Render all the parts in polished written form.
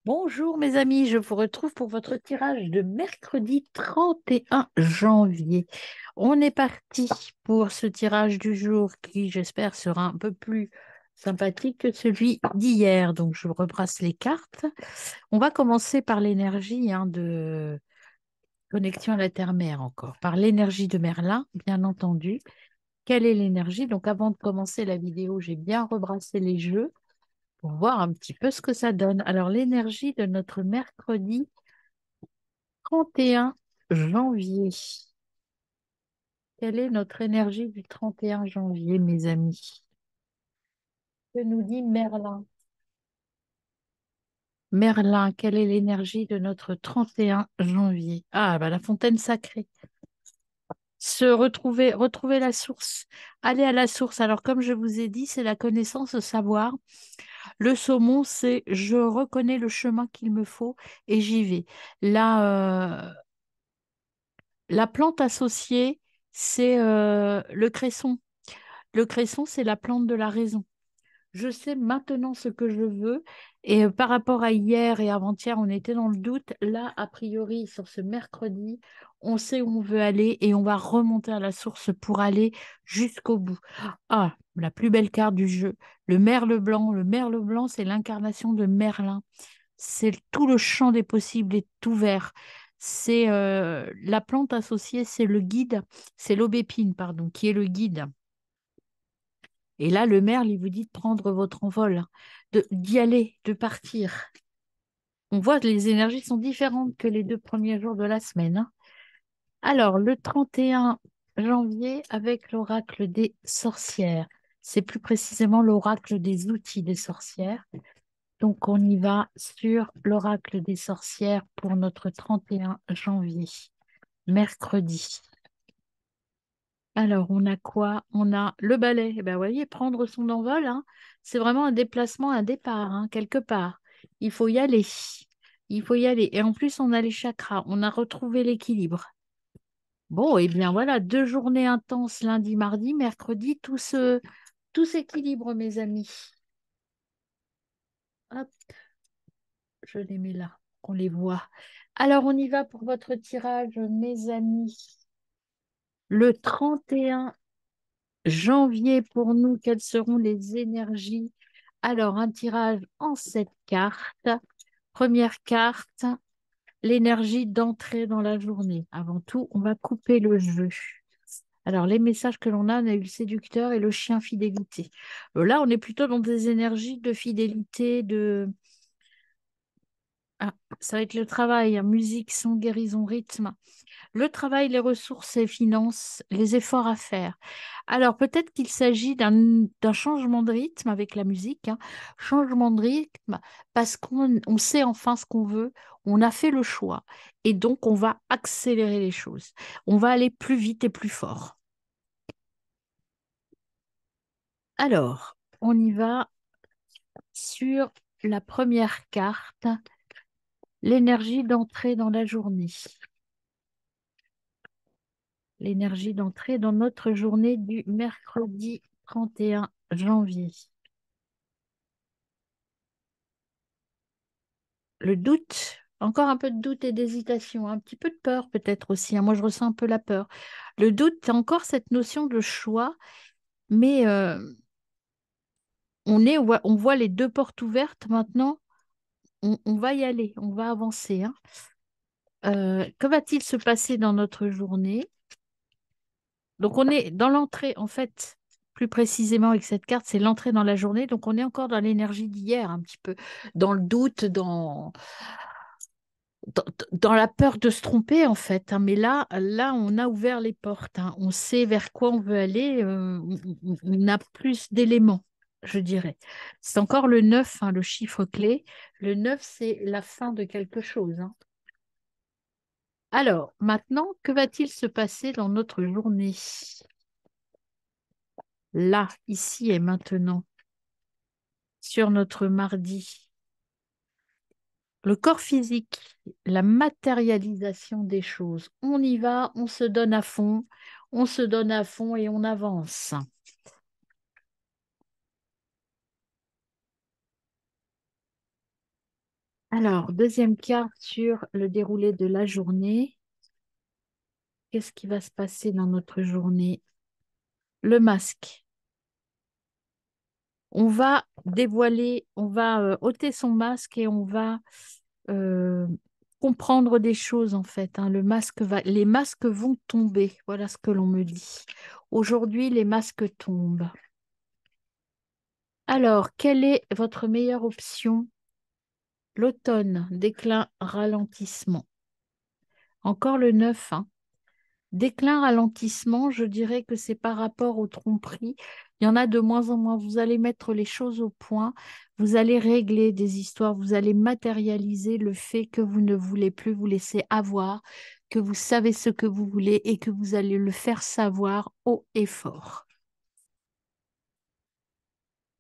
Bonjour mes amis, je vous retrouve pour votre tirage de mercredi 31 janvier. On est parti pour ce tirage du jour qui, j'espère, sera un peu plus sympathique que celui d'hier. Donc, je rebrasse les cartes. On va commencer par l'énergie de connexion à la Terre-Mère encore, par l'énergie de Merlin, bien entendu. Quelle est l'énergie? Donc, avant de commencer la vidéo, j'ai bien rebrassé les jeux pour voir un petit peu ce que ça donne. Alors, l'énergie de notre mercredi 31 janvier. Quelle est notre énergie du 31 janvier, mes amis? Que nous dit Merlin? Merlin, quelle est l'énergie de notre 31 janvier? Ah, bah, la fontaine sacrée. Retrouver la source. Aller à la source. Alors, comme je vous ai dit, c'est la connaissance, le savoir. Le saumon, c'est je reconnais le chemin qu'il me faut et j'y vais. Là, la plante associée, c'est le cresson. Le cresson, c'est la plante de la raison. Je sais maintenant ce que je veux. Et par rapport à hier et avant-hier, on était dans le doute. Là, a priori, sur ce mercredi, on sait où on veut aller et on va remonter à la source pour aller jusqu'au bout. Ah, la plus belle carte du jeu, le merle blanc. Le merle blanc, c'est l'incarnation de Merlin. C'est tout le champ des possibles est ouvert. C'est la plante associée, c'est le guide, c'est l'aubépine, pardon, qui est le guide. Et là, le merle, il vous dit de prendre votre envol, d'y aller, de partir. On voit que les énergies sont différentes que les 2 premiers jours de la semaine, hein. Alors, le 31 janvier, avec l'oracle des sorcières, c'est plus précisément l'oracle des outils des sorcières. Donc, on y va sur l'oracle des sorcières pour notre 31 janvier, mercredi. Alors, on a quoi? On a le balai. Eh ben, vous voyez, prendre son envol, hein, c'est vraiment un déplacement, un départ, hein, quelque part. Il faut y aller. Il faut y aller. Et en plus, on a les chakras. On a retrouvé l'équilibre. Bon, eh bien voilà, 2 journées intenses, lundi, mardi, mercredi, tout s'équilibre, mes amis. Hop, je les mets là, qu'on les voit. Alors, on y va pour votre tirage, mes amis. Le 31 janvier pour nous, quelles seront les énergies? Alors, un tirage en 7 cartes. Première carte, l'énergie d'entrée dans la journée. Avant tout, on va couper le jeu. Alors, les messages que l'on a, on a eu le séducteur et le chien fidélité. Là, on est plutôt dans des énergies de fidélité, de... Ah, ça va être le travail, hein, musique, son, guérison, rythme. Le travail, les ressources et finances, les efforts à faire. Alors, peut-être qu'il s'agit d'un changement de rythme avec la musique, hein. Changement de rythme parce qu'on sait enfin ce qu'on veut, on a fait le choix et donc on va accélérer les choses. On va aller plus vite et plus fort. Alors, on y va sur la première carte, l'énergie d'entrée dans la journée. L'énergie d'entrée dans notre journée du mercredi 31 janvier. Le doute, encore un peu de doute et d'hésitation, un petit peu de peur peut-être aussi, hein. Moi, je ressens un peu la peur. Le doute, c'est encore cette notion de choix, mais on voit les 2 portes ouvertes maintenant. On va y aller, on va avancer, hein. Que va-t-il se passer dans notre journée? Donc, on est dans l'entrée, en fait, plus précisément avec cette carte, c'est l'entrée dans la journée. Donc, on est encore dans l'énergie d'hier, un petit peu, dans le doute, dans la peur de se tromper, en fait, hein. Mais là, on a ouvert les portes, hein. On sait vers quoi on veut aller. On a plus d'éléments, je dirais. C'est encore le 9, hein, le chiffre clé. Le 9, c'est la fin de quelque chose, hein. Alors, maintenant, que va-t-il se passer dans notre journée? Là, ici et maintenant, sur notre mardi. Le corps physique, la matérialisation des choses. On y va, on se donne à fond, on se donne à fond et on avance. Alors, deuxième carte sur le déroulé de la journée. Qu'est-ce qui va se passer dans notre journée? Le masque. On va dévoiler, on va ôter son masque et on va euh, comprendre des choses en fait, hein. Les masques vont tomber. Voilà ce que l'on me dit. Aujourd'hui, les masques tombent. Alors, quelle est votre meilleure option? L'automne, déclin, ralentissement. Encore le 9, hein. Déclin, ralentissement, je dirais que c'est par rapport aux tromperies. Il y en a de moins en moins. Vous allez mettre les choses au point, vous allez régler des histoires, vous allez matérialiser le fait que vous ne voulez plus vous laisser avoir, que vous savez ce que vous voulez et que vous allez le faire savoir haut et fort.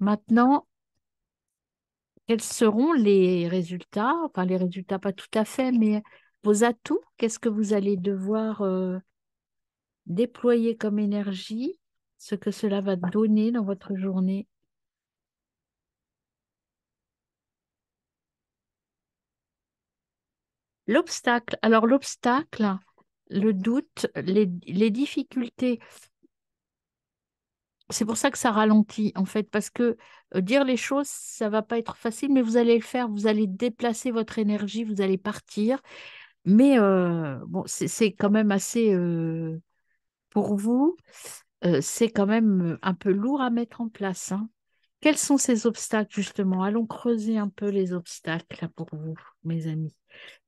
Maintenant, quels seront les résultats? Enfin, les résultats, pas tout à fait, mais vos atouts, qu'est-ce que vous allez devoir déployer comme énergie, ce que cela va donner dans votre journée. L'obstacle, alors l'obstacle, le doute, les difficultés, c'est pour ça que ça ralentit en fait, parce que dire les choses, ça va pas être facile, mais vous allez le faire, vous allez déplacer votre énergie, vous allez partir, mais bon, c'est quand même assez, pour vous, c'est quand même un peu lourd à mettre en place, hein. Quels sont ces obstacles, justement? Allons creuser un peu les obstacles pour vous, mes amis.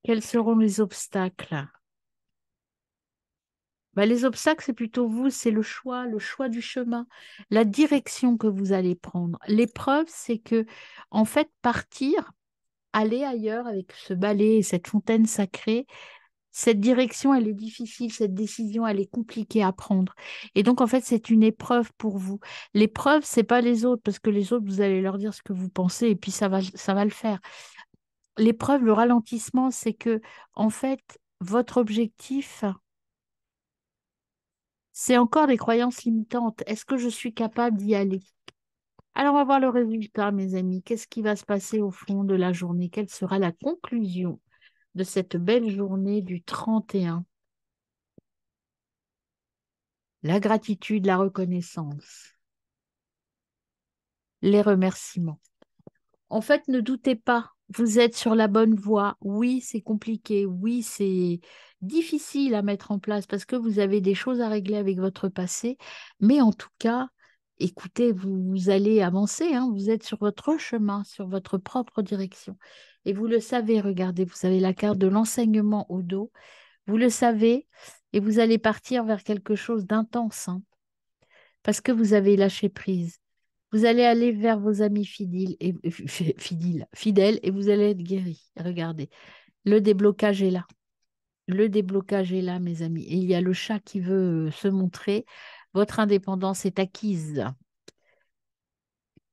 Quels seront les obstacles? Bah, les obstacles, c'est plutôt vous, c'est le choix du chemin, la direction que vous allez prendre. L'épreuve, c'est que, en fait, partir, aller ailleurs avec ce balai et cette fontaine sacrée, cette direction, elle est difficile, cette décision, elle est compliquée à prendre. Et donc, en fait, c'est une épreuve pour vous. L'épreuve, c'est pas les autres, parce que les autres, vous allez leur dire ce que vous pensez et puis ça va le faire. L'épreuve, le ralentissement, c'est que, en fait, votre objectif, c'est encore des croyances limitantes. Est-ce que je suis capable d'y aller? Alors, on va voir le résultat, mes amis. Qu'est-ce qui va se passer au fond de la journée? Quelle sera la conclusion de cette belle journée du 31? La gratitude, la reconnaissance, les remerciements. En fait, ne doutez pas, vous êtes sur la bonne voie. Oui, c'est compliqué. Oui, c'est difficile à mettre en place parce que vous avez des choses à régler avec votre passé. Mais en tout cas, écoutez, vous allez avancer, hein. Vous êtes sur votre chemin, sur votre propre direction. Et vous le savez, regardez, vous avez la carte de l'enseignement au dos. Vous le savez et vous allez partir vers quelque chose d'intense, hein, parce que vous avez lâché prise. Vous allez aller vers vos amis fidèles et vous allez être guéri. Regardez, le déblocage est là. Le déblocage est là, mes amis. Et il y a le chat qui veut se montrer. Votre indépendance est acquise.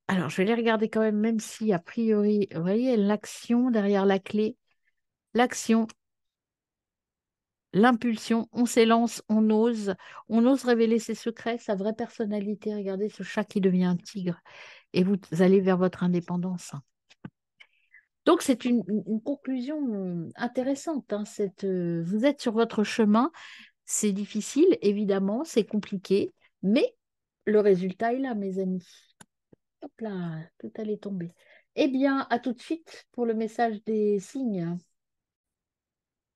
Alors, je vais les regarder quand même, même si, a priori, vous voyez, l'action derrière la clé, l'action, l'impulsion, on ose révéler ses secrets, sa vraie personnalité. Regardez ce chat qui devient un tigre. Et vous allez vers votre indépendance. Donc, c'est une conclusion intéressante, hein, vous êtes sur votre chemin, c'est difficile, évidemment, c'est compliqué, mais le résultat est là, mes amis. Hop là, tout allait tomber. Eh bien, à tout de suite pour le message des signes.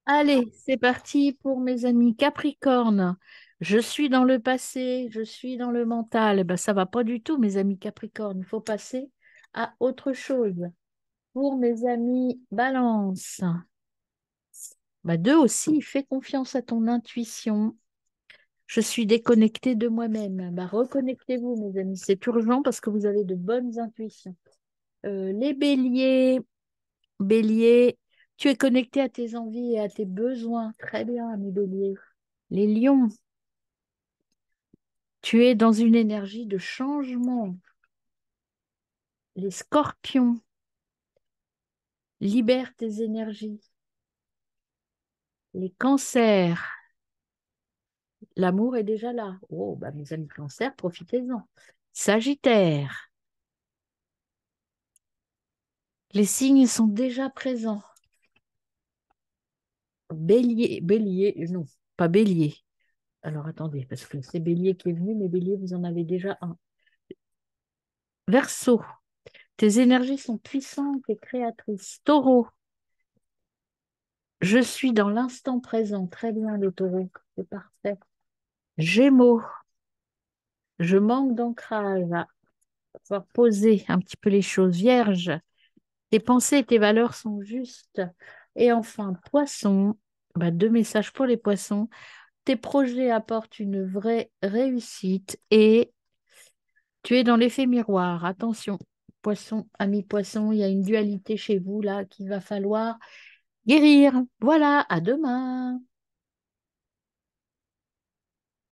Allez, c'est parti pour mes amis Capricorne. Je suis dans le passé, je suis dans le mental. Eh ben, ça va pas du tout, mes amis Capricorne. Il faut passer à autre chose. Pour mes amis Balance. Bah, deux aussi, fais confiance à ton intuition. Je suis déconnectée de moi-même. Bah, reconnectez-vous, mes amis. C'est urgent parce que vous avez de bonnes intuitions. Les béliers, béliers, tu es connecté à tes envies et à tes besoins. Très bien, mes béliers. Les lions, tu es dans une énergie de changement. Les scorpions, libère tes énergies. Les cancers, l'amour est déjà là. Oh, bah, mes amis cancers, profitez-en. Sagittaire, les signes sont déjà présents. Bélier, bélier, non, pas bélier. Alors attendez, parce que c'est bélier qui est venu, mais bélier, vous en avez déjà un. Verseau, tes énergies sont puissantes et créatrices. Taureau, je suis dans l'instant présent. Très bien, le taureau, c'est parfait. Gémeaux, je manque d'ancrage à pouvoir poser un petit peu les choses. Vierge, tes pensées et tes valeurs sont justes. Et enfin, poisson, bah, deux messages pour les poissons. Tes projets apportent une vraie réussite et tu es dans l'effet miroir. Attention, poisson, ami poisson, il y a une dualité chez vous là qu'il va falloir guérir. Voilà, à demain.